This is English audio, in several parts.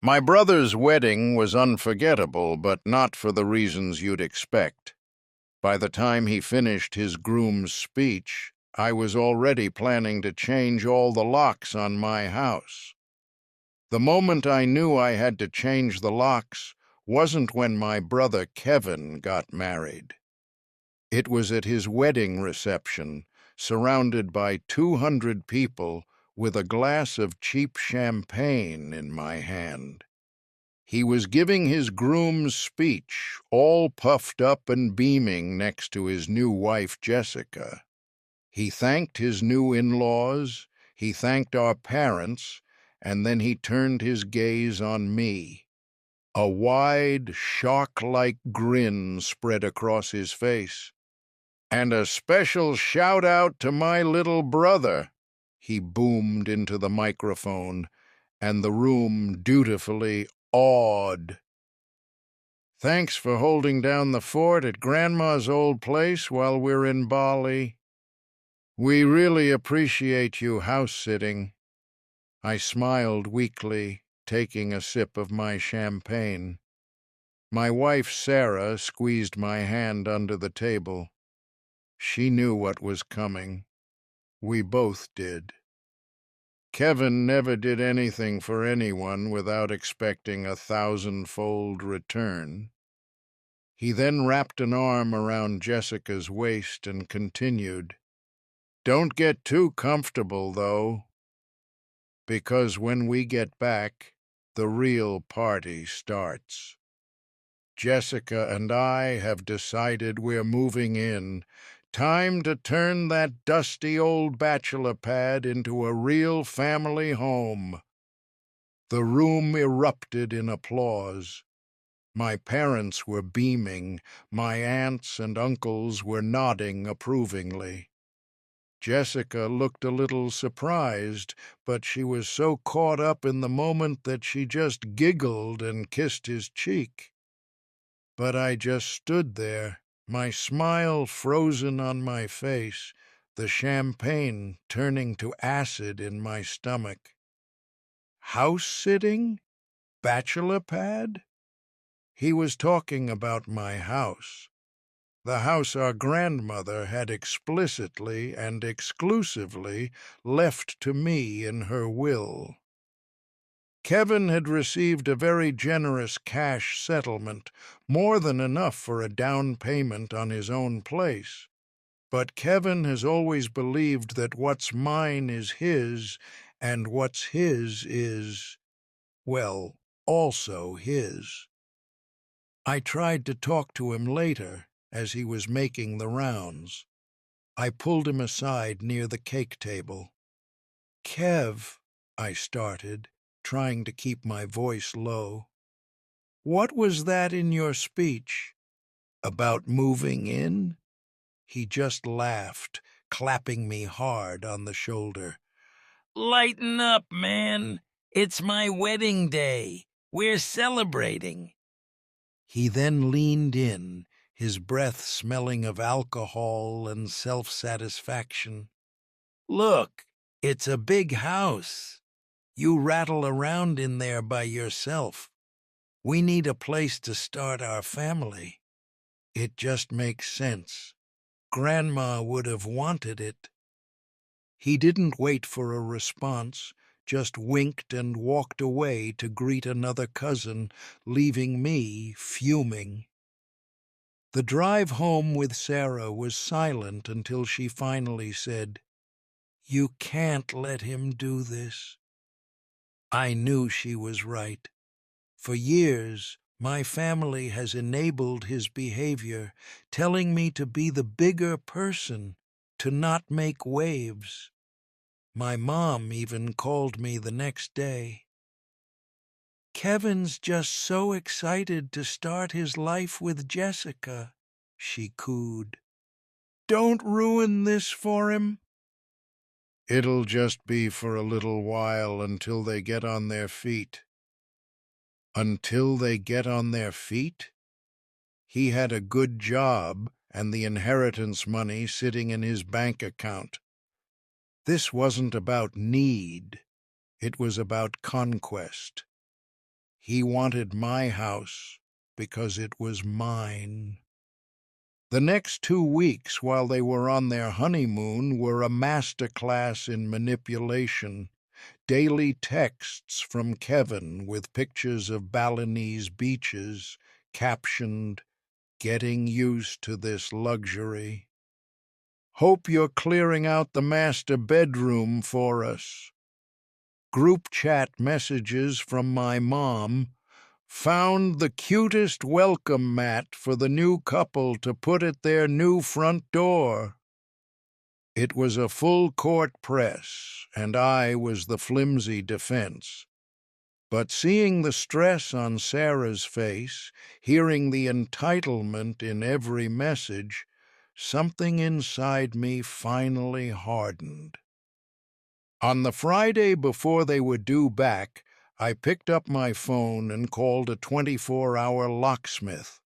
My brother's wedding was unforgettable, but not for the reasons you'd expect. By the time he finished his groom's speech, I was already planning to change all the locks on my house. The moment I knew I had to change the locks wasn't when my brother Kevin got married. It was at his wedding reception, surrounded by 200 people, with a glass of cheap champagne in my hand. He was giving his groom's speech, all puffed up and beaming next to his new wife, Jessica. He thanked his new in-laws, he thanked our parents, and then he turned his gaze on me. A wide, shark-like grin spread across his face. "And a special shout-out to my little brother," he boomed into the microphone, and the room dutifully awed. "Thanks for holding down the fort at Grandma's old place while we're in Bali. We really appreciate you house-sitting." I smiled weakly, taking a sip of my champagne. My wife, Sarah, squeezed my hand under the table. She knew what was coming. We both did. Kevin never did anything for anyone without expecting a thousandfold return. He then wrapped an arm around Jessica's waist and continued, "Don't get too comfortable, though, because when we get back, the real party starts. Jessica and I have decided we're moving in. Time to turn that dusty old bachelor pad into a real family home." The room erupted in applause. My parents were beaming, my aunts and uncles were nodding approvingly. Jessica looked a little surprised, but she was so caught up in the moment that she just giggled and kissed his cheek. But I just stood there, my smile frozen on my face, the champagne turning to acid in my stomach. House-sitting? Bachelor pad? He was talking about my house. The house our grandmother had explicitly and exclusively left to me in her will. Kevin had received a very generous cash settlement, more than enough for a down payment on his own place. But Kevin has always believed that what's mine is his, and what's his is, well, also his. I tried to talk to him later, as he was making the rounds. I pulled him aside near the cake table. "Kev," I started, trying to keep my voice low. "What was that in your speech? About moving in?" He just laughed, clapping me hard on the shoulder. Lighten up, man. It's my wedding day. We're celebrating. He then leaned in, his breath smelling of alcohol and self-satisfaction. Look, it's a big house. You rattle around in there by yourself. We need a place to start our family. It just makes sense. Grandma would have wanted it." He didn't wait for a response, just winked and walked away to greet another cousin, leaving me fuming. The drive home with Sarah was silent until she finally said, "You can't let him do this." I knew she was right. For years, my family has enabled his behavior, telling me to be the bigger person, to not make waves. My mom even called me the next day. "Kevin's just so excited to start his life with Jessica," she cooed. "Don't ruin this for him." "It'll just be for a little while until they get on their feet." Until they get on their feet? He had a good job and the inheritance money sitting in his bank account. This wasn't about need. It was about conquest. He wanted my house because it was mine. The next 2 weeks while they were on their honeymoon were a master class in manipulation. Daily texts from Kevin with pictures of Balinese beaches, captioned, "Getting used to this luxury." "Hope you're clearing out the master bedroom for us." Group chat messages from my mom. "Found the cutest welcome mat for the new couple to put at their new front door." It was a full court press, and I was the flimsy defense. But seeing the stress on Sarah's face, hearing the entitlement in every message, something inside me finally hardened. On the Friday before they were due back, I picked up my phone and called a 24-hour locksmith.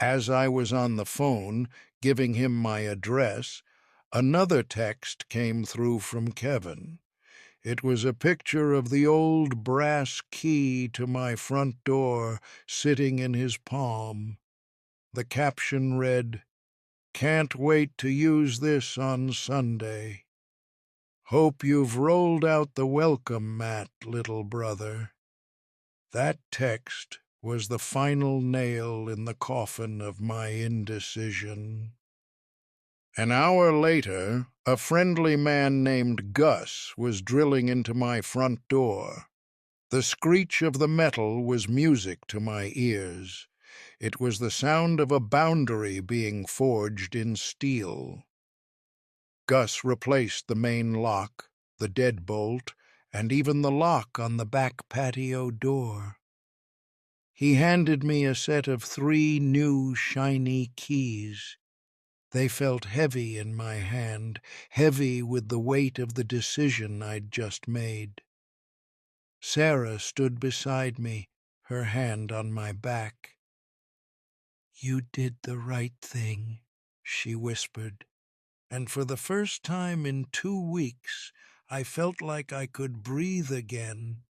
As I was on the phone, giving him my address, another text came through from Kevin. It was a picture of the old brass key to my front door sitting in his palm. The caption read, "Can't wait to use this on Sunday. Hope you've rolled out the welcome mat, little brother." That text was the final nail in the coffin of my indecision. An hour later, a friendly man named Gus was drilling into my front door. The screech of the metal was music to my ears. It was the sound of a boundary being forged in steel. Gus replaced the main lock, the deadbolt, and even the lock on the back patio door. He handed me a set of 3 new shiny keys. They felt heavy in my hand, heavy with the weight of the decision I'd just made. Sarah stood beside me, her hand on my back. "You did the right thing," she whispered, and for the first time in 2 weeks, I felt like I could breathe again.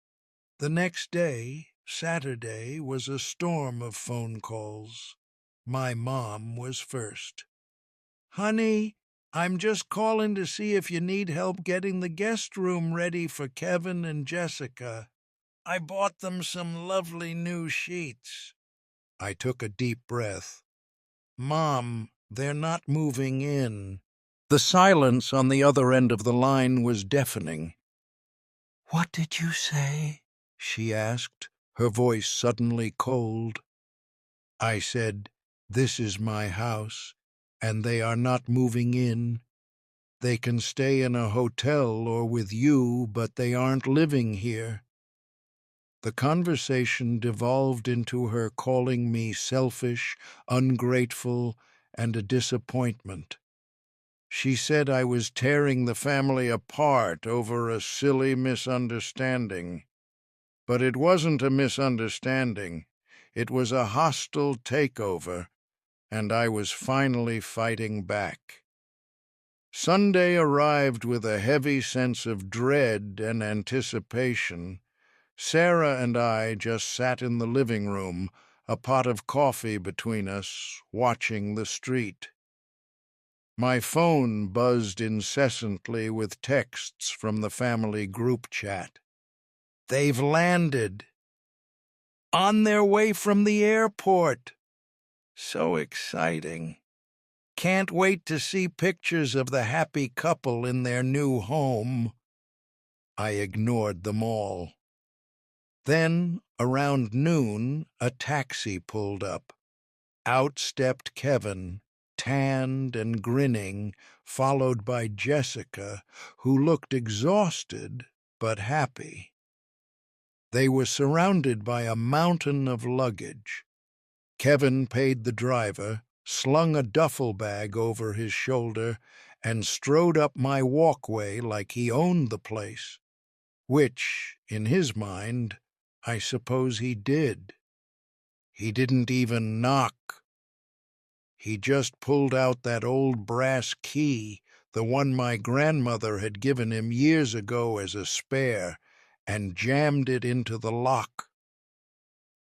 The next day, Saturday, was a storm of phone calls. My mom was first. "Honey, I'm just calling to see if you need help getting the guest room ready for Kevin and Jessica. I bought them some lovely new sheets." I took a deep breath. "Mom, they're not moving in." The silence on the other end of the line was deafening. "What did you say?" she asked, her voice suddenly cold. I said, "This is my house, and they are not moving in. They can stay in a hotel or with you, but they aren't living here." The conversation devolved into her calling me selfish, ungrateful, and a disappointment. She said I was tearing the family apart over a silly misunderstanding. But it wasn't a misunderstanding. It was a hostile takeover, and I was finally fighting back. Sunday arrived with a heavy sense of dread and anticipation. Sarah and I just sat in the living room, a pot of coffee between us, watching the street. My phone buzzed incessantly with texts from the family group chat. "They've landed. On their way from the airport. So exciting. Can't wait to see pictures of the happy couple in their new home." I ignored them all. Then, around noon, a taxi pulled up. Out stepped Kevin, tanned and grinning, followed by Jessica, who looked exhausted but happy. They were surrounded by a mountain of luggage. Kevin paid the driver, slung a duffel bag over his shoulder, and strode up my walkway like he owned the place, which, in his mind, I suppose he did. He didn't even knock. He just pulled out that old brass key, the one my grandmother had given him years ago as a spare, and jammed it into the lock.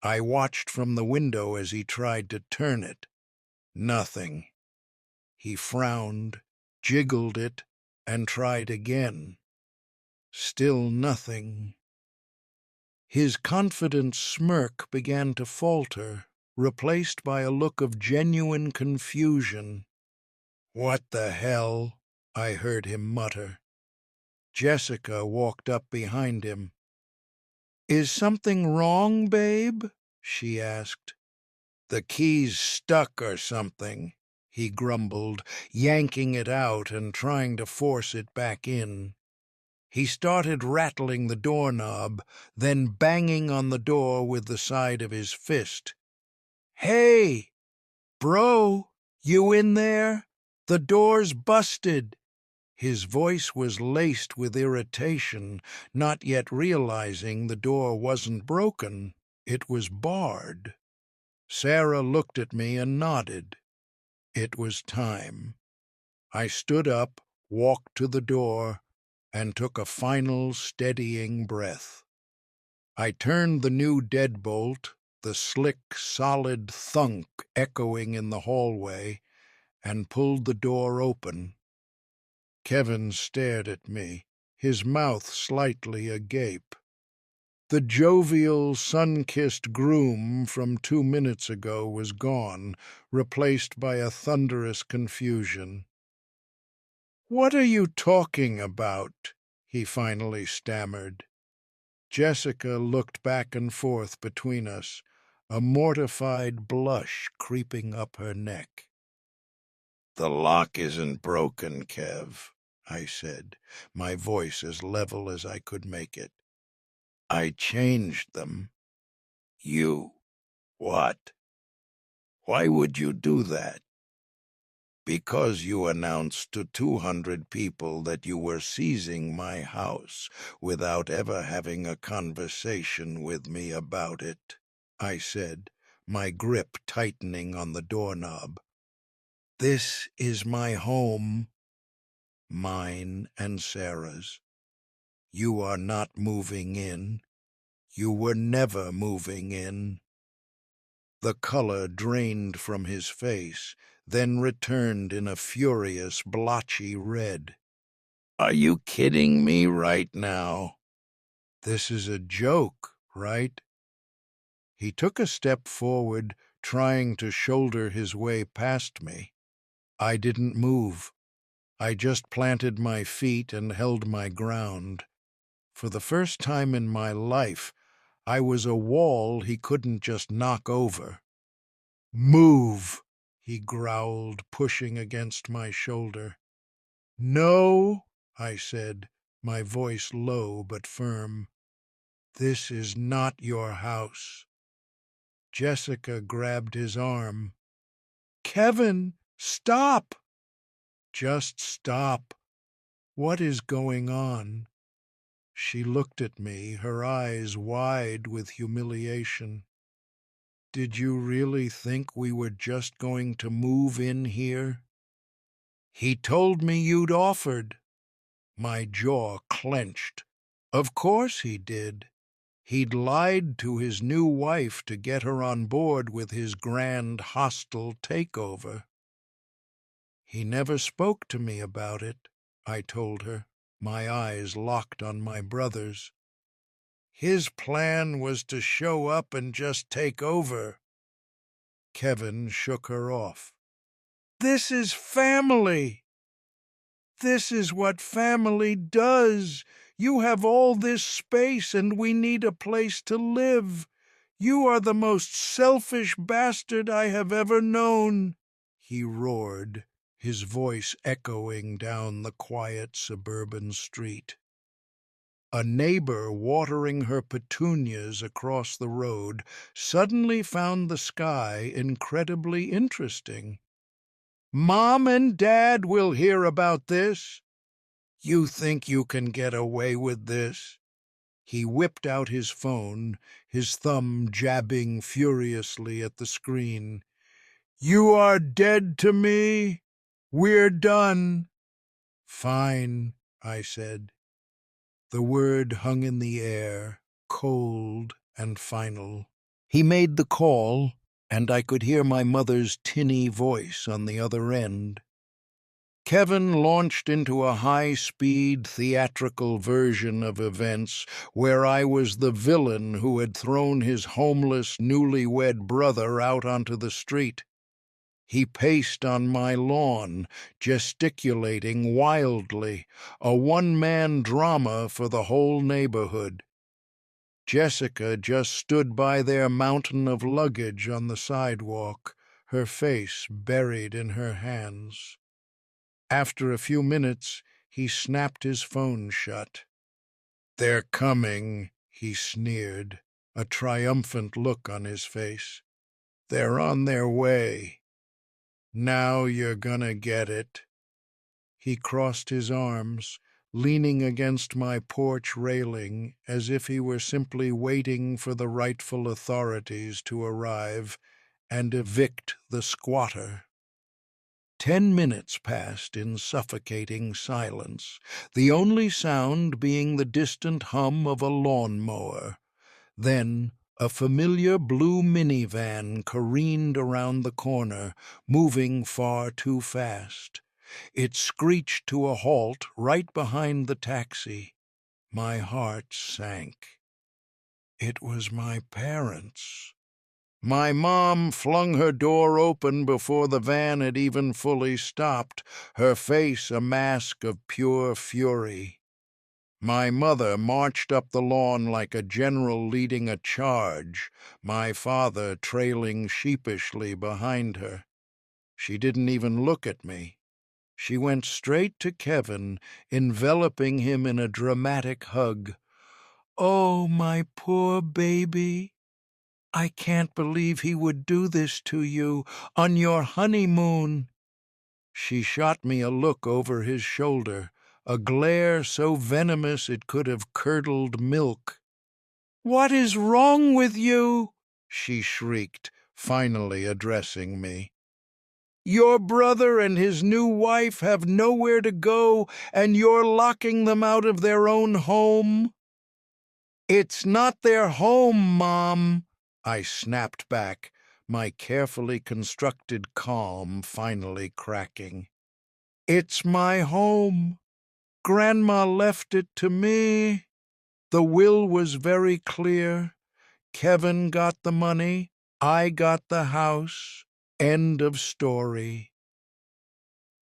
I watched from the window as he tried to turn it. Nothing. He frowned, jiggled it, and tried again. Still nothing. His confident smirk began to falter, replaced by a look of genuine confusion. "What the hell?" I heard him mutter. Jessica walked up behind him. "Is something wrong, babe?" she asked. "The key's stuck or something," he grumbled, yanking it out and trying to force it back in. He started rattling the doorknob, then banging on the door with the side of his fist. "Hey, bro, you in there? The door's busted." His voice was laced with irritation, not yet realizing the door wasn't broken. It was barred. Sarah looked at me and nodded. It was time. I stood up, walked to the door, and took a final steadying breath. I turned the new deadbolt, the slick, solid thunk echoing in the hallway, and pulled the door open. Kevin stared at me, his mouth slightly agape. The jovial, sun-kissed groom from 2 minutes ago was gone, replaced by a thunderous confusion. "What are you talking about?" he finally stammered. Jessica looked back and forth between us, a mortified blush creeping up her neck. "The lock isn't broken, Kev," I said, my voice as level as I could make it. "I changed them." "You? What? Why would you do that?" "Because you announced to 200 people that you were seizing my house without ever having a conversation with me about it," I said, my grip tightening on the doorknob. "This is my home, mine and Sarah's. You are not moving in. You were never moving in." The color drained from his face, then returned in a furious, blotchy red. "Are you kidding me right now?" "This is a joke, right?" He took a step forward, trying to shoulder his way past me. I didn't move. I just planted my feet and held my ground. For the first time in my life, I was a wall he couldn't just knock over. "Move," he growled, pushing against my shoulder. "No," I said, my voice low but firm. "This is not your house." Jessica grabbed his arm. "Kevin, stop!" "Just stop. What is going on?" She looked at me, her eyes wide with humiliation. "Did you really think we were just going to move in here?" "He told me you'd offered." My jaw clenched. Of course he did. He'd lied to his new wife to get her on board with his grand hostile takeover. "He never spoke to me about it," I told her, my eyes locked on my brother's. "His plan was to show up and just take over." Kevin shook her off. "This is family. This is what family does. You have all this space and we need a place to live. You are the most selfish bastard I have ever known," he roared, his voice echoing down the quiet suburban street. A neighbor watering her petunias across the road suddenly found the sky incredibly interesting. "Mom and Dad will hear about this. You think you can get away with this?" He whipped out his phone, his thumb jabbing furiously at the screen. "You are dead to me. We're done." "Fine," I said. The word hung in the air, cold and final. He made the call, and I could hear my mother's tinny voice on the other end. Kevin launched into a high-speed theatrical version of events where I was the villain who had thrown his homeless, newlywed brother out onto the street. He paced on my lawn, gesticulating wildly, a one-man drama for the whole neighborhood. Jessica just stood by their mountain of luggage on the sidewalk, her face buried in her hands. After a few minutes, he snapped his phone shut. "They're coming," he sneered, a triumphant look on his face. "They're on their way. Now you're gonna get it." He crossed his arms, leaning against my porch railing as if he were simply waiting for the rightful authorities to arrive and evict the squatter. 10 minutes passed in suffocating silence, the only sound being the distant hum of a lawn-mower. Then a familiar blue minivan careened around the corner, moving far too fast. It screeched to a halt right behind the taxi. My heart sank. It was my parents. My mom flung her door open before the van had even fully stopped, her face a mask of pure fury. My mother marched up the lawn like a general leading a charge, my father trailing sheepishly behind her. She didn't even look at me. She went straight to Kevin, enveloping him in a dramatic hug. "Oh, my poor baby. I can't believe he would do this to you on your honeymoon." She shot me a look over his shoulder, a glare so venomous it could have curdled milk. "What is wrong with you?" she shrieked, finally addressing me. "Your brother and his new wife have nowhere to go, and you're locking them out of their own home." "It's not their home, Mom," I snapped back, my carefully constructed calm finally cracking. "It's my home. Grandma left it to me." The will was very clear. Kevin got the money, I got the house. End of story.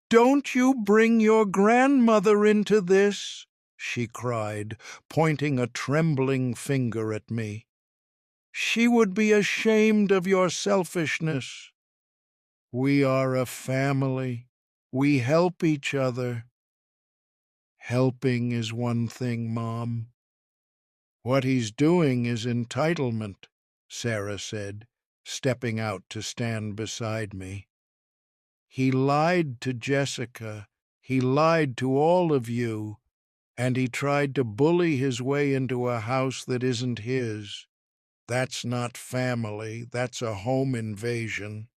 "Don't you bring your grandmother into this," she cried, pointing a trembling finger at me. "She would be ashamed of your selfishness." "We are a family. We help each other." "Helping is one thing, Mom. What he's doing is entitlement," Sarah said, stepping out to stand beside me. "He lied to Jessica. He lied to all of you. And he tried to bully his way into a house that isn't his. That's not family. That's a home invasion."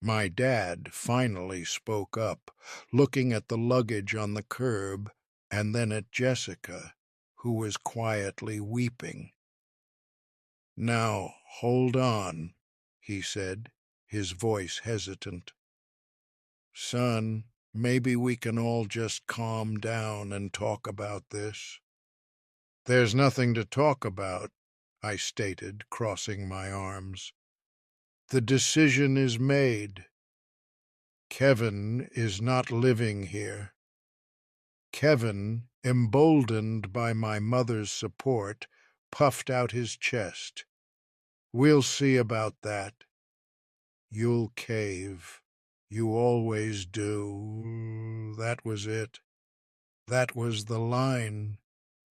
My dad finally spoke up, looking at the luggage on the curb and then at Jessica, who was quietly weeping. "Now, hold on," he said, his voice hesitant. "Son, maybe we can all just calm down and talk about this." "There's nothing to talk about," I stated, crossing my arms. "The decision is made. Kevin is not living here." Kevin, emboldened by my mother's support, puffed out his chest. "We'll see about that. You'll cave. You always do." That was it. That was the line.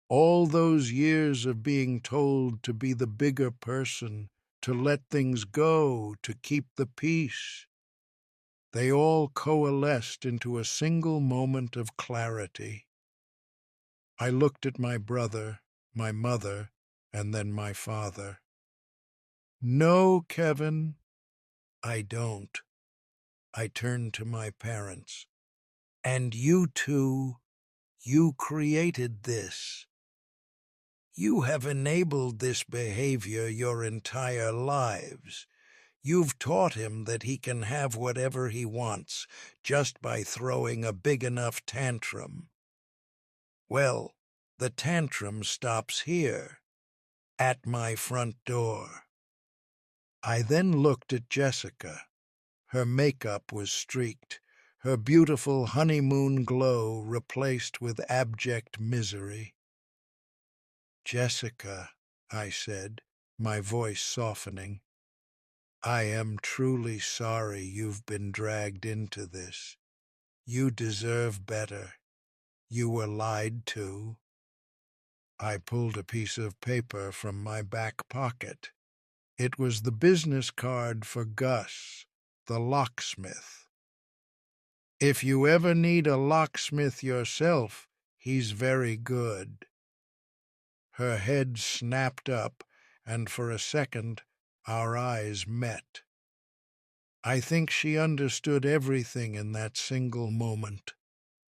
All those years of being told to be the bigger person, to let things go, to keep the peace. They all coalesced into a single moment of clarity. I looked at my brother, my mother, and then my father. "No, Kevin, I don't." I turned to my parents. "And you two, you created this. You have enabled this behavior your entire lives. You've taught him that he can have whatever he wants just by throwing a big enough tantrum. Well, the tantrum stops here, at my front door. I then looked at Jessica. Her makeup was streaked, her beautiful honeymoon glow replaced with abject misery. "Jessica," I said, my voice softening, "I am truly sorry you've been dragged into this. You deserve better. You were lied to." I pulled a piece of paper from my back pocket. It was the business card for Gus, the locksmith. "If you ever need a locksmith yourself, he's very good." Her head snapped up, and for a second our eyes met. I think she understood everything in that single moment.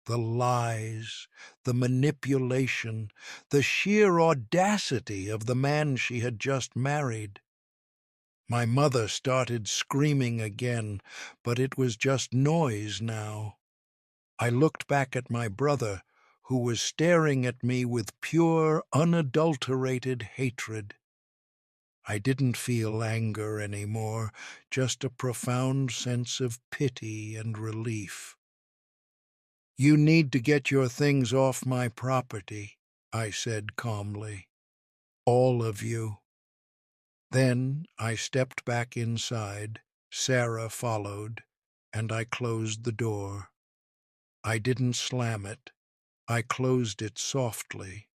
The lies, the manipulation, the sheer audacity of the man she had just married. My mother started screaming again, but it was just noise now. I looked back at my brother, who was staring at me with pure, unadulterated hatred. I didn't feel anger anymore, just a profound sense of pity and relief. "You need to get your things off my property," I said calmly. "All of you." Then I stepped back inside, Sarah followed, and I closed the door. I didn't slam it. I closed it softly,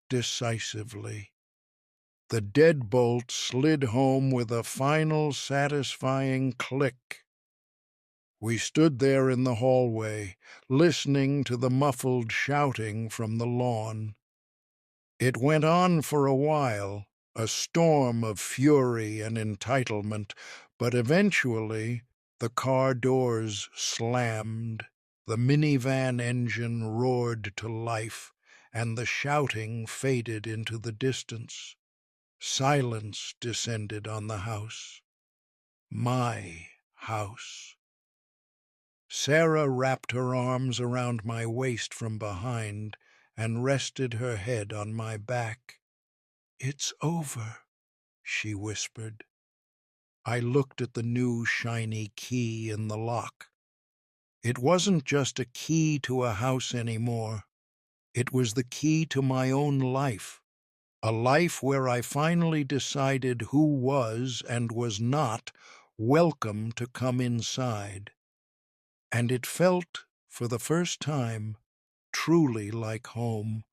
decisively. The deadbolt slid home with a final satisfying click. We stood there in the hallway, listening to the muffled shouting from the lawn. It went on for a while, a storm of fury and entitlement, but eventually the car doors slammed, the minivan engine roared to life, and the shouting faded into the distance. Silence descended on the house. My house. Sarah wrapped her arms around my waist from behind and rested her head on my back. "It's over," she whispered. I looked at the new shiny key in the lock. It wasn't just a key to a house anymore. It was the key to my own life, a life where I finally decided who was and was not welcome to come inside. And it felt, for the first time, truly like home.